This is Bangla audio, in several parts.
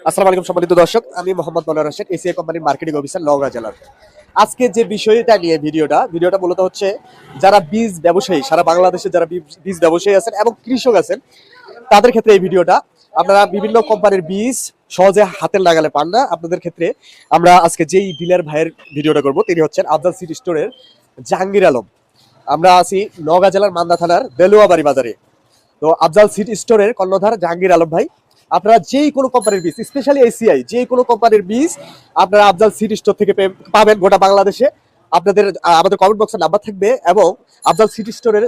আসসালামু আলাইকুম সম্মানিত দর্শক, আমি মোহাম্মদ মনোয়ার হোসেন, এসিআই কোম্পানির মার্কেটিং অফিসার নওগাঁ জেলার। আজকে যে বিষয়টা নিয়ে ভিডিওটা মূলত হচ্ছে যারা বীজ ব্যবসায়ী, সারা বাংলাদেশে যারা বীজ ব্যবসায়ী আছেন এবং কৃষক আছেন তাদের ক্ষেত্রে এই ভিডিওটা। আপনারা বিভিন্ন কোম্পানির বীজ সহজে হাতের নাগালে পান না, আপনাদের ক্ষেত্রে আমরা আজকে যেই ডিলার ভাইয়ের ভিডিওটা করব তিনি হচ্ছেন আফজাল সিড স্টোরের জাহাঙ্গীর আলম। আমরা আছি নওগাঁ জেলার মান্দা থানার বেলুয়াবাড়ি বাজারে। তো আফজাল সিড স্টোরের কর্ণধার জাহাঙ্গীর আলম ভাই, আপনারা যেই কোনো কোম্পানির বীজ, স্পেশালি এসিআই যে কোনো কোম্পানির বীজ আপনারা আফজাল সিড স্টোর থেকে পাবেন গোটা বাংলাদেশে। আপনাদের আমাদের কমেন্ট বক্সে নাম্বার থাকবে এবং আফজাল সিড স্টোরের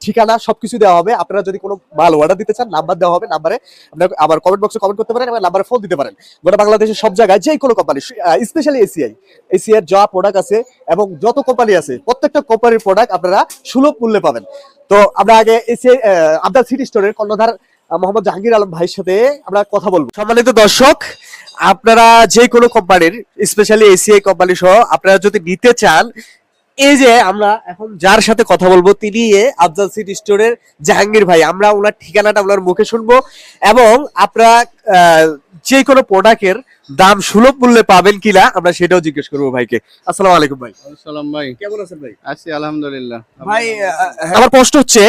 ঠিকানা সবকিছু দেওয়া হবে। আপনারা যদি কোনো মাল অর্ডার দিতে চান নাম্বার দেওয়া হবে, নাম্বারে আপনারা আবার কমেন্ট বক্সে কমেন্ট করতে পারেন এবং নাম্বারে ফোন দিতে পারেন। গোটা বাংলাদেশের সব জায়গায় যে কোনো কোম্পানি, স্পেশালি এসিআই যা প্রোডাক্ট আছে এবং যত কোম্পানি আছে প্রত্যেকটা কোম্পানির প্রোডাক্ট আপনারা সুলভ মূল্যে পাবেন। তো আমরা আগে এসিআই আফজাল সিড স্টোরের কর্ণধার মোহাম্মদ জাহাঙ্গীর আলম ভাইয়ের সাথে আমরা কথা বলবো। সম্মানিত দর্শক, আপনারা যে কোনো কোম্পানির, স্পেশালি এসিআই কোম্পানি সহ আপনারা যদি নিতে চান, এই যে আমরা এখন যার সাথে কথা বলবো তিনি আফজাল সিড স্টোরের জাহাঙ্গীর ভাই। আমরা ওনার ঠিকানাটা ওনার মুখে শুনবো এবং আপনারা যে কোনো প্রোডাক্টের দাম সুলভ মূল্যে পাবেন কিনা আমরা সেটাও জিজ্ঞেস করবো ভাইকে। আসসালামু আলাইকুম ভাই। আসসালাম ভাই, কেমন আছেন ভাই? আছি আলহামদুলিল্লাহ। ভাই আমার প্রশ্ন হচ্ছে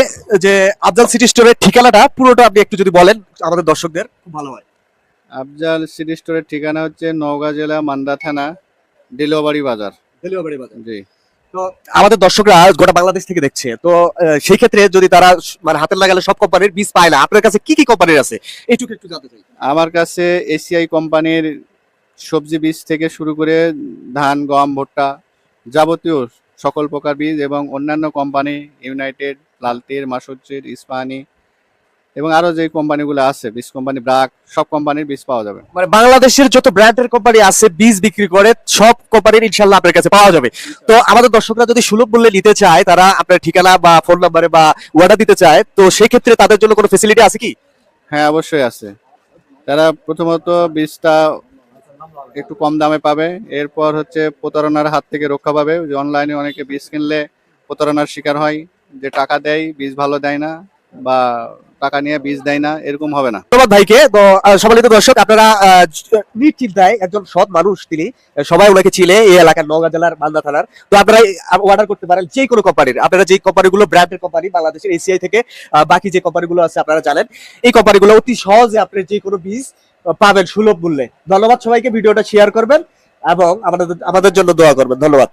যে আফজাল সিড স্টোরের ঠিকানাটা পুরোটা আপনি একটু যদি বলেন আমাদের দর্শকদের খুব ভালো হয়। আফজাল সিড স্টোরের ঠিকানা হচ্ছে নওগাঁ জেলা মান্দা থানা ডিলোবাড়ি বাজার। জি, তো আমাদের দর্শকরা গোটা বাংলাদেশ থেকে দেখছে, তো সেই ক্ষেত্রে যদি তারা মানে হাতের লাগালে সব কোম্পানির বীজ পায় না, আপনার কাছে কি কি কোম্পানির আছে এইটুকু একটু জানতে চাই। আমার কাছে এসিআই কোম্পানির সবজি বীজ থেকে শুরু করে ধান, গম, ভুট্টা যাবতীয় সকল প্রকার বীজ এবং অন্যান্য কোম্পানি ইউনাইটেড, লালতির, মাসুদ্দির, ইস্পাহানি এবং আরো যে কোম্পানিগুলো আছে বীজ কোম্পানি, ব্রাক, সব কোম্পানির বীজ পাওয়া যাবে। মানে বাংলাদেশের যত ব্র্যান্ডের কোম্পানি আছে বীজ বিক্রি করে সব কোম্পানির ইনশাআল্লাহ আপনার কাছে পাওয়া যাবে। তো আমাদের দর্শকরা যদি সুলভ মূল্যে নিতে চায়, তারা আপনার ঠিকানা বা ফোন নাম্বারে বা অর্ডার দিতে চায়, তো সেই ক্ষেত্রে তাদের জন্য কোনো ফ্যাসিলিটি আছে কি? হ্যাঁ, অবশ্যই আছে। তারা প্রথমত বীজটা একটু কম দামে পাবে, এরপর হচ্ছে প্রতারণার হাত থেকে রক্ষা পাবে। যে অনলাইনে অনেকে বীজ কিনলে প্রতারণার শিকার হয়, যে টাকা দেয় বীজ ভালো দেয় না বা টাকা নিয়ে বীজ দেয় না, এরকম হবে না। ধন্যবাদ ভাইকে। তো সম্মানিত দর্শক, আপনারা নিশ্চিন্তায় একজন সৎ মানুষ তিনি, সবাই ওনাকে চিনে এই এলাকার নওগাঁ জেলার মান্দা থানার। তো আপনারা অর্ডার করতে পারেন যে কোনো কোম্পানির। আপনারা যে কোম্পানিগুলো ব্র্যান্ডের কোম্পানি বাংলাদেশের এসিআই থেকে বাকি যে কোম্পানিগুলো আছে আপনারা জানেন, এই কোম্পানিগুলো অতি সহজে আপনি যে কোনো বীজ পাবেন সুলভ মূল্যে। ধন্যবাদ সবাইকে, ভিডিওটা শেয়ার করবেন এবং আমাদের জন্য দোয়া করবেন। ধন্যবাদ।